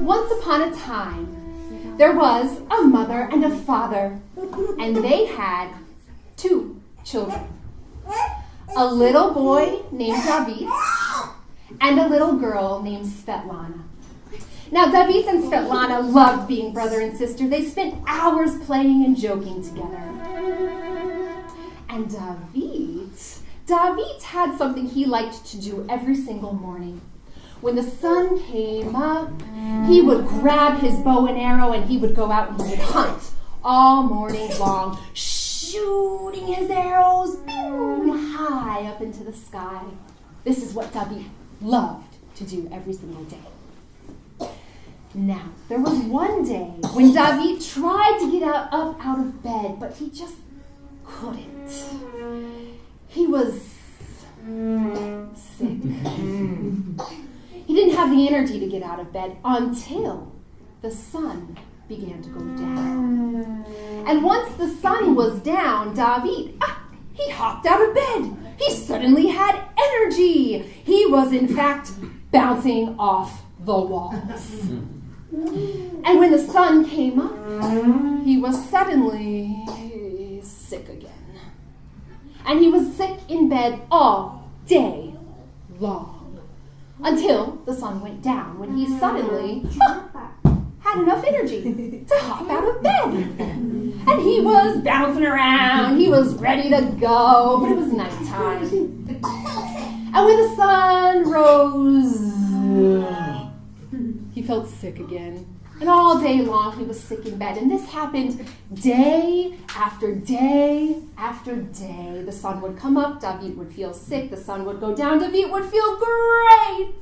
Once upon a time, there was a mother and a father, and they had 2 children. A little boy named David and a little girl named Svetlana. Now, David and Svetlana loved being brother and sister. They spent hours playing and joking together. And David had something he liked to do every single morning. When the sun came up, he would grab his bow and arrow and he would go out and he would hunt all morning long, shooting his arrows high up into the sky. This is what David loved to do every single day. Now, there was one day when David tried to get up out of bed, but he just couldn't. He was sick. He didn't have the energy to get out of bed until the sun began to go down. And once the sun was down, David, he hopped out of bed. He suddenly had energy. He was, in fact, bouncing off the walls. And when the sun came up, he was suddenly sick again. And he was sick in bed all day long until the sun went down, when he suddenly had enough energy to hop out of bed. And he was bouncing around. He was ready to go, but it was nighttime. And when the sun rose, he felt sick again. And all day long he was sick in bed. And this happened day after day after day. The sun would come up, David would feel sick. The sun would go down, David would feel great.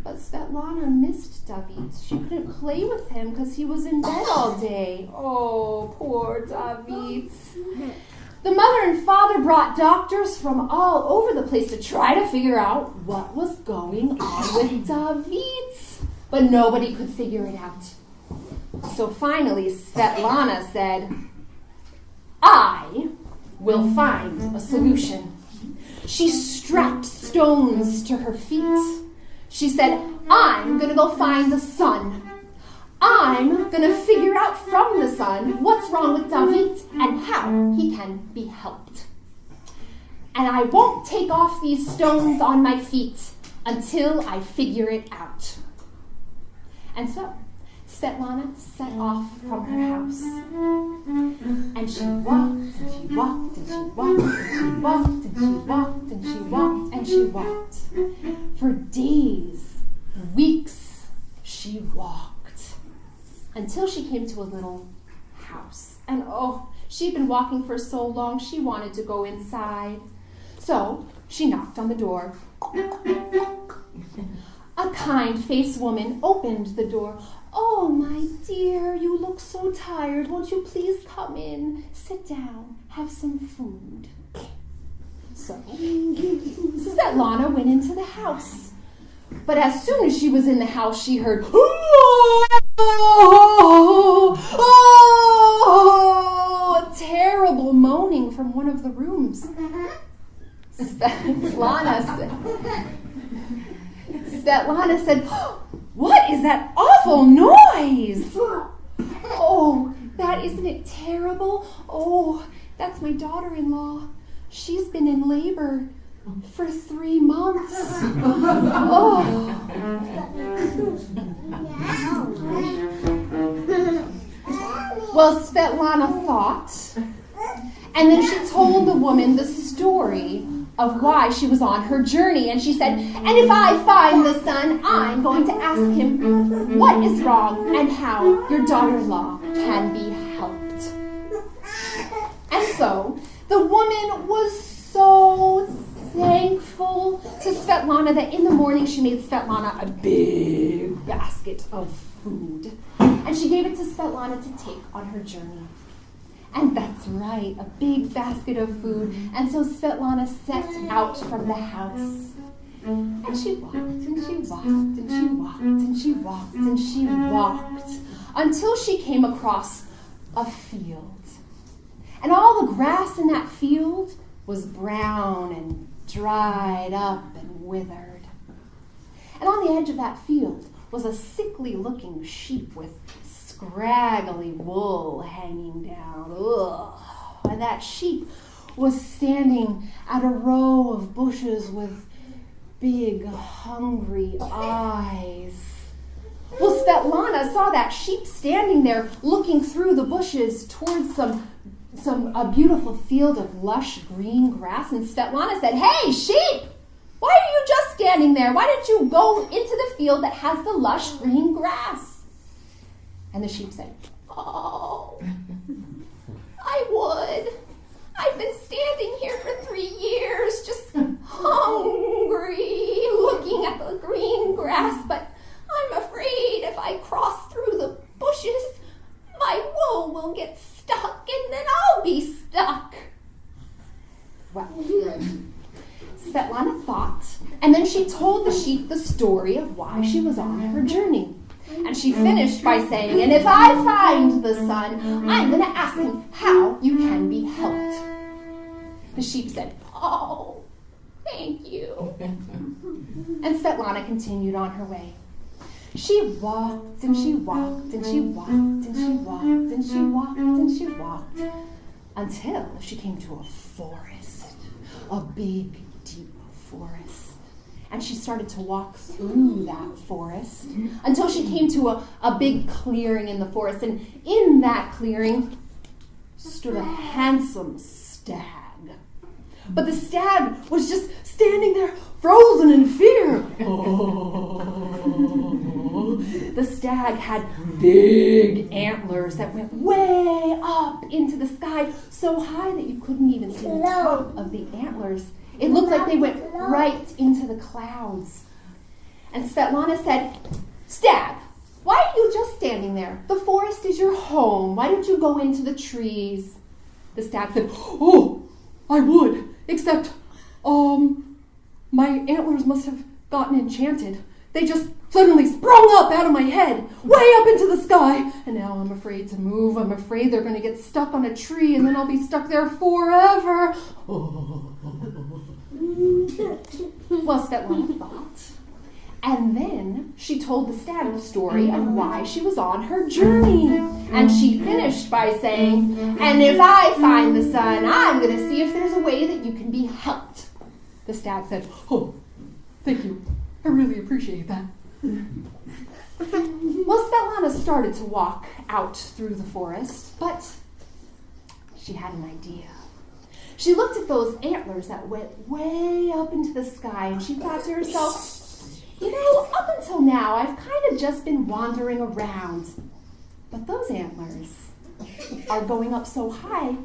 But Svetlana missed David. She couldn't play with him because he was in bed all day. Oh, poor David. The mother and father brought doctors from all over the place to try to figure out what was going on with David. But nobody could figure it out. So finally, Svetlana said, I will find a solution. She strapped stones to her feet. She said, I'm going to go find the sun. I'm going to figure out from the sun what's wrong with David and how he can be helped. And I won't take off these stones on my feet until I figure it out. And so, Svetlana set off from her house. And she walked, and she walked, and she walked, and she walked, and she walked, and she walked, and she walked. For days, weeks, she walked. Until she came to a little house. And she'd been walking for so long, she wanted to go inside. So, she knocked on the door. A kind-faced woman opened the door. Oh, my dear, you look so tired. Won't you please come in? Sit down. Have some food. So, Svetlana went into the house. But as soon as she was in the house, she heard, a terrible moaning from one of the rooms. Svetlana said, what is that awful noise? Oh, isn't it terrible? Oh, that's my daughter-in-law. She's been in labor for 3 months. Oh. Well, Svetlana thought, and then she told the woman the story of why she was on her journey. And she said, and if I find the sun, I'm going to ask him what is wrong and how your daughter-in-law can be helped. And so the woman was so thankful to Svetlana that in the morning she made Svetlana a big basket of food. And she gave it to Svetlana to take on her journey. And that's right, a big basket of food. And so Svetlana set out from the house. And she walked, and she walked, and she walked, and she walked, and she walked, until she came across a field. And all the grass in that field was brown and dried up and withered. And on the edge of that field was a sickly-looking sheep with scraggly wool hanging down. Ugh. And that sheep was standing at a row of bushes with big, hungry eyes. Well, Svetlana saw that sheep standing there looking through the bushes towards a beautiful field of lush green grass, and Svetlana said, "Hey, sheep! Why are you just standing there? Why don't you go into the field that has the lush green grass?" And the sheep said, "Oh, I would. I've been standing here for 3 years, just hungry, looking at the green grass, but I'm afraid if I cross through the bushes, my wool will get stuck and then I'll be stuck." Well, Svetlana thought, and then she told the sheep the story of why she was on her journey. And she finished by saying, "And if I find the sun, I'm going to ask him how you can be helped." The sheep said, "Oh, thank you." And Svetlana continued on her way. She walked and she walked and she walked and she walked and she walked and she walked until she came to a forest, a big, deep forest. And she started to walk through that forest until she came to a big clearing in the forest. And in that clearing stood a handsome stag. But the stag was just standing there, frozen in fear. The stag had big antlers that went way up into the sky, so high that you couldn't even see the top of the antlers. It looked like they went right into the clouds. And Svetlana said, "Stag, why are you just standing there? The forest is your home. Why don't you go into the trees?" The stag said, "Oh, I would, except, my antlers must have gotten enchanted. They just suddenly sprung up out of my head, way up into the sky, and now I'm afraid to move. I'm afraid they're going to get stuck on a tree, and then I'll be stuck there forever." Well, Svetlana thought. And then she told the stag the story of why she was on her journey. And she finished by saying, "And if I find the sun, I'm going to see if there's a way that you can be helped." The stag said, "Oh, thank you. I really appreciate that." Well, Svetlana started to walk out through the forest, but she had an idea. She looked at those antlers that went way up into the sky, and she thought to herself, up until now, I've kind of just been wandering around. But those antlers are going up so high,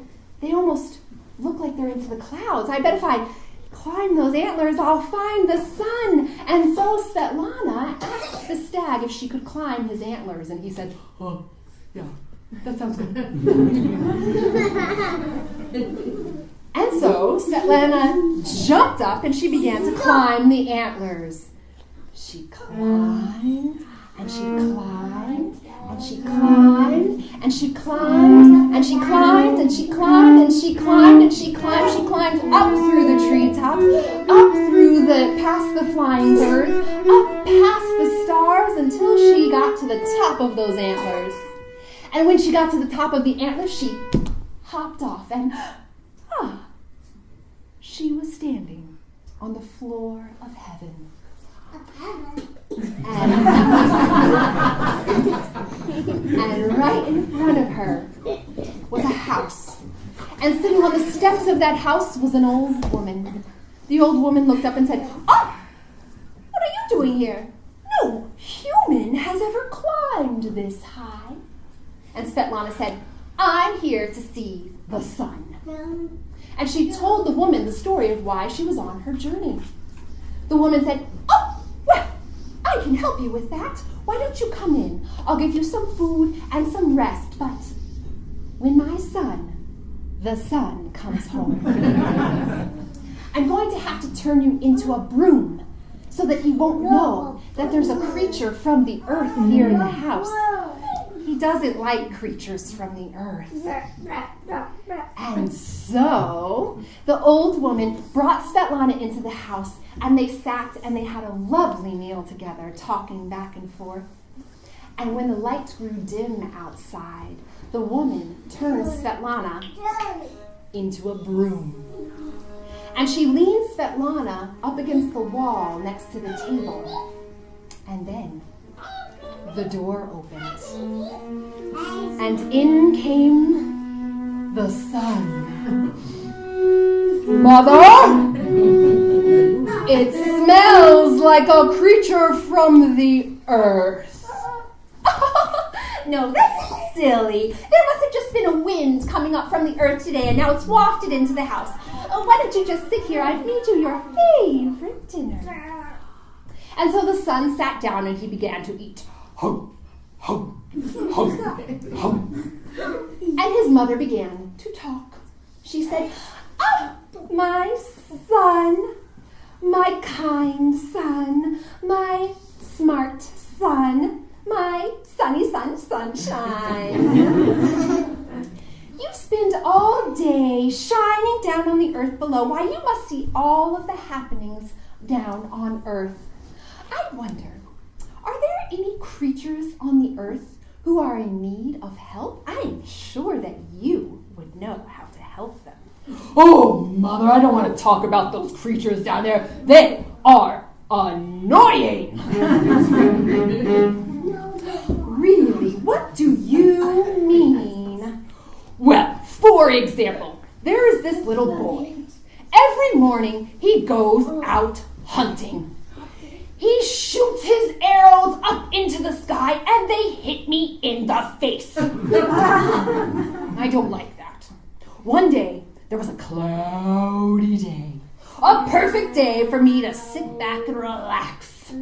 they almost look like they're into the clouds. I bet if I climb those antlers, I'll find the sun. And so Svetlana asked the stag if she could climb his antlers, and he said, "Oh, yeah, that sounds good." And so Svetlana jumped up and she began to climb the antlers. She climbed and she climbed and she climbed and she climbed and she climbed and she climbed and she climbed and she climbed. She climbed up through the treetops, up through past the flying birds, up past the stars until she got to the top of those antlers. And when she got to the top of the antlers, she hopped off and she was standing on the floor of heaven. And right in front of her was a house. And sitting on the steps of that house was an old woman. The old woman looked up and said, "Oh, what are you doing here? No human has ever climbed this high." And Svetlana said, "I'm here to see the sun." And she told the woman the story of why she was on her journey. The woman said, "Oh, well, I can help you with that. Why don't you come in? I'll give you some food and some rest, but when my son, the sun, comes home, I'm going to have to turn you into a broom so that he won't know that there's a creature from the earth here in the house. He doesn't like creatures from the earth." And so the old woman brought Svetlana into the house And they sat and they had a lovely meal together, talking back and forth. And when the light grew dim outside, the woman turned Svetlana into a broom. And she leaned Svetlana up against the wall next to the table. And then the door opened. And in came the sun. Mother, it smells like a creature from the earth. No, that's silly. There must have just been a wind coming up from the earth today, and now it's wafted into the house. Why don't you just sit here? I've made you your favorite dinner. And so the son sat down and he began to eat. Hum, hum, hum, hum. And his mother began to talk. She said, "Ah, my son, my kind son, my smart son, my sunny sunshine. You spend all day shining down on the earth below. Why, you must see all of the happenings down on earth. I wonder, are there any creatures on the earth who are in need of help? I am sure that you would know how to help them." "Oh, Mother, I don't want to talk about those creatures down there. They are annoying." "Really? What do you mean?" "Well, for example, there is this little boy. Every morning he goes out hunting. He shoots his arrows up into the sky and they hit me in the face. I don't like that. One day, there was a cloudy day. A perfect day for me to sit back and relax.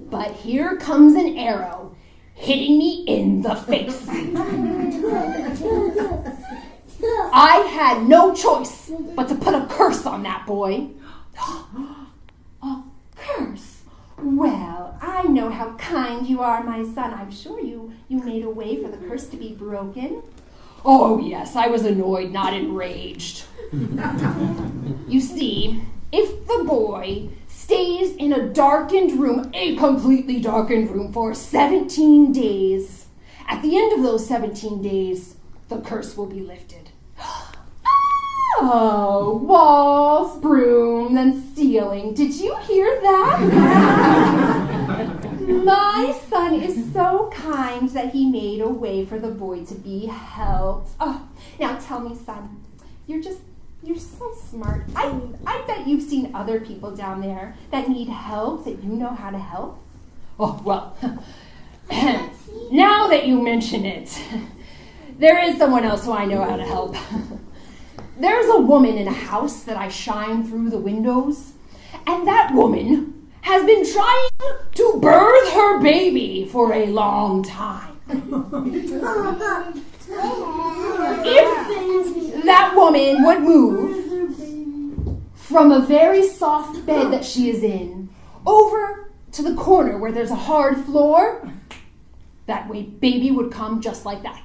But here comes an arrow hitting me in the face. I had no choice but to put a curse on that boy." "A curse? Well, I know how kind you are, my son. I'm sure you made a way for the curse to be broken." "Oh, yes, I was annoyed, not enraged. You see, if the boy stays in a darkened room, a completely darkened room, for 17 days, at the end of those 17 days, the curse will be lifted." "Oh, walls, broom, and ceiling. Did you hear that?" "My son is so kind that he made a way for the boy to be helped." "Oh, now tell me, son, you're so smart. I bet you've seen other people down there that need help, that you know how to help." "Oh, well, now that you mention it, there is someone else who I know how to help. There's a woman in a house that I shine through the windows, and that woman has been trying to birth her baby for a long time. If that woman would move from a very soft bed that she is in over to the corner where there's a hard floor, that way baby would come just like that."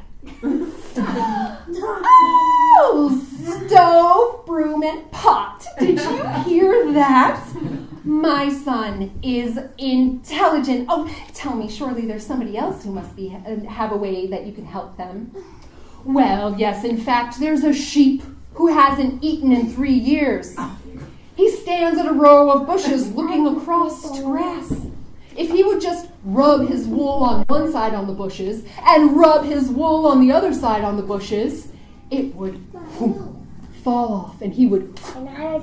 "Oh, stove, broom, and pot. Did you hear that? My son is intelligent. Oh, tell me, surely there's somebody else who must have a way that you can help them." "Well, yes, in fact, there's a sheep who hasn't eaten in 3 years. He stands at a row of bushes looking across to grass. If he would just rub his wool on one side on the bushes and rub his wool on the other side on the bushes, it would fall off and he would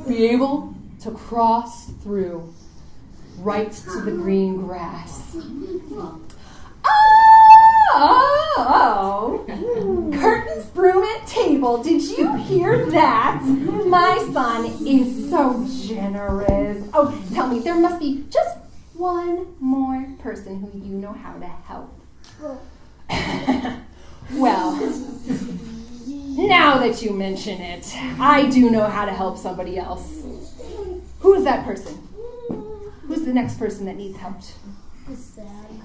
be able to cross through right to the green grass." "Oh, curtains, broom, and table. Did you hear that? My son is so generous. Oh, tell me, there must be just one more person who you know how to help." "Well, now that you mention it, I do know how to help somebody else." "Who is that person? Who's the next person that needs help?" The stag.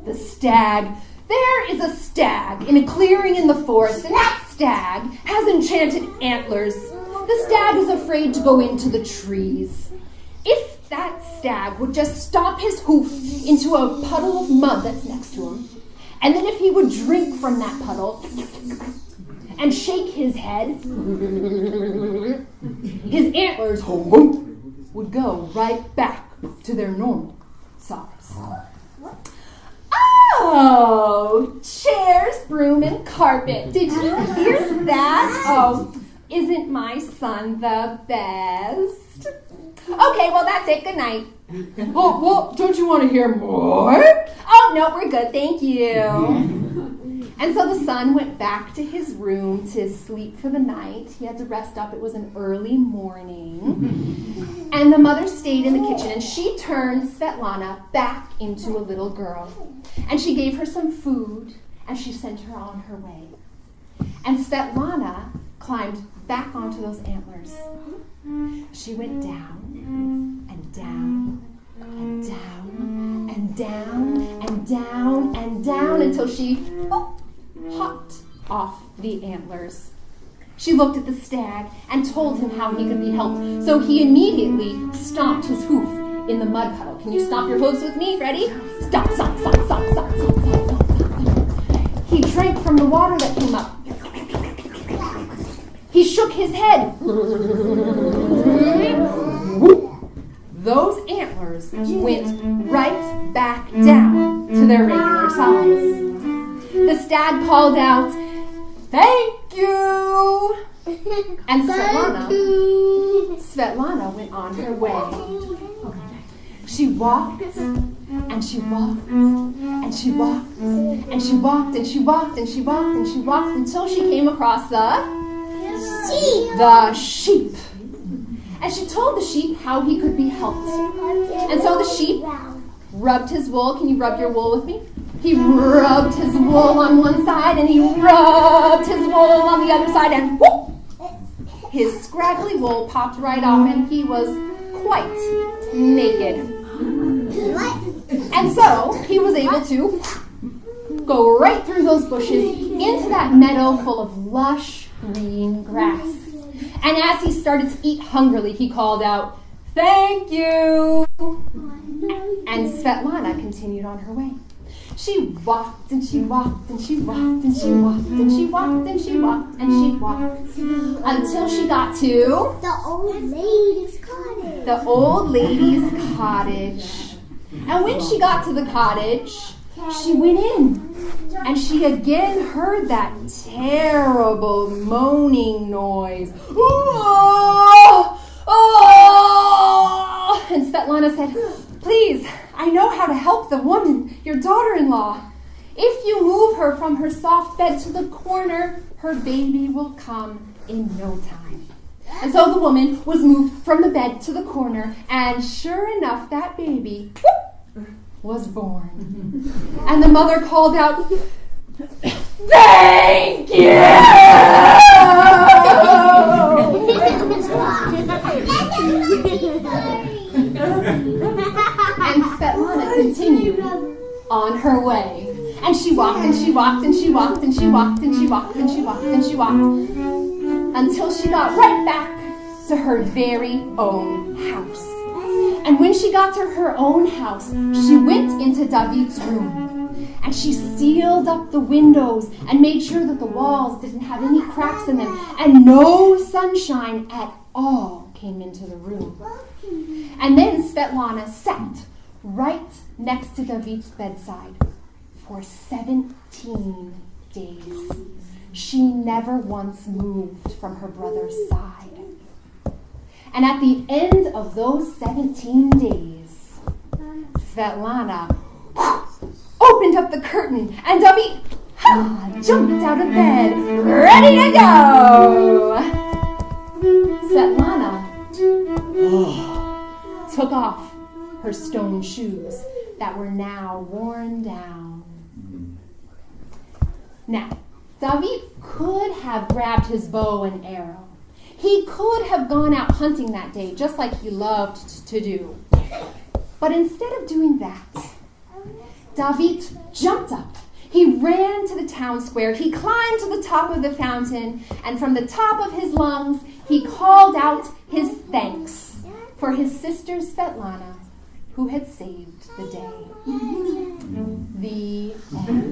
"The stag. There is a stag in a clearing in the forest, and that stag has enchanted antlers. The stag is afraid to go into the trees. If that stag would just stomp his hoof into a puddle of mud that's next to him, and then if he would drink from that puddle and shake his head, his antlers would go right back to their normal size. Oh, chairs, broom, and carpet. Did you hear that? Oh, isn't my son the best? Okay, well, that's it. Good night. Oh, well, don't you want to hear more? Oh, no, we're good. Thank you. And so the son went back to his room to sleep for the night. He had to rest up. It was an early morning. And the mother stayed in the kitchen, and she turned Svetlana back into a little girl. And she gave her some food, and she sent her on her way. And Svetlana climbed back onto those antlers. She went down and down and down and down and down and down until she hopped off the antlers. She looked at the stag and told him how he could be helped. So he immediately stomped his hoof in the mud puddle. Can you stomp your hooves with me? Ready? Stomp, stomp, stomp, stomp, stomp, stomp, stomp, stomp, stomp. He drank from the water that came up. He shook his head. Those antlers went right back down to their regular size. The stag called out, "Thank you!" And Svetlana went on her way. She walked, and she walked, and she walked, and she walked, and she walked, and she walked, and she walked until she came across the sheep. And she told the sheep how he could be helped. And so the sheep rubbed his wool. Can you rub your wool with me? He rubbed his wool on one side, and he rubbed his wool on the other side, and whoop! His scraggly wool popped right off, and he was quite naked. And so he was able to go right through those bushes into that meadow full of lush green grass. And as he started to eat hungrily, he called out, "Thank you!" And Svetlana continued on her way. She walked and she walked and she walked and she walked and she walked and she walked and she walked until she got to the old lady's cottage. The old lady's cottage. And when she got to the cottage, she went in, and she again heard that terrible moaning noise. Oh! Oh! And Svetlana said, "Please, I know how to help the woman, your daughter-in-law. If you move her from her soft bed to the corner, her baby will come in no time." And so the woman was moved from the bed to the corner, and sure enough, that baby was born. And the mother called out, "Thank you!" And Svetlana continued on her way. And she walked and she walked and she walked and she walked and she walked and she walked and she walked until she got right back to her very own house. And when she got to her own house, she went into David's room. And she sealed up the windows and made sure that the walls didn't have any cracks in them. And no sunshine at all came into the room. And then Svetlana sat right next to David's bedside for 17 days. She never once moved from her brother's side. And at the end of those 17 days, Svetlana opened up the curtain, and David jumped out of bed, ready to go. Svetlana took off her stone shoes that were now worn down. Now, David could have grabbed his bow and arrow. He could have gone out hunting that day, just like he loved to do. But instead of doing that, David jumped up. He ran to the town square. He climbed to the top of the fountain, and from the top of his lungs, he called out his thanks for his sister Svetlana, who had saved the day. The end.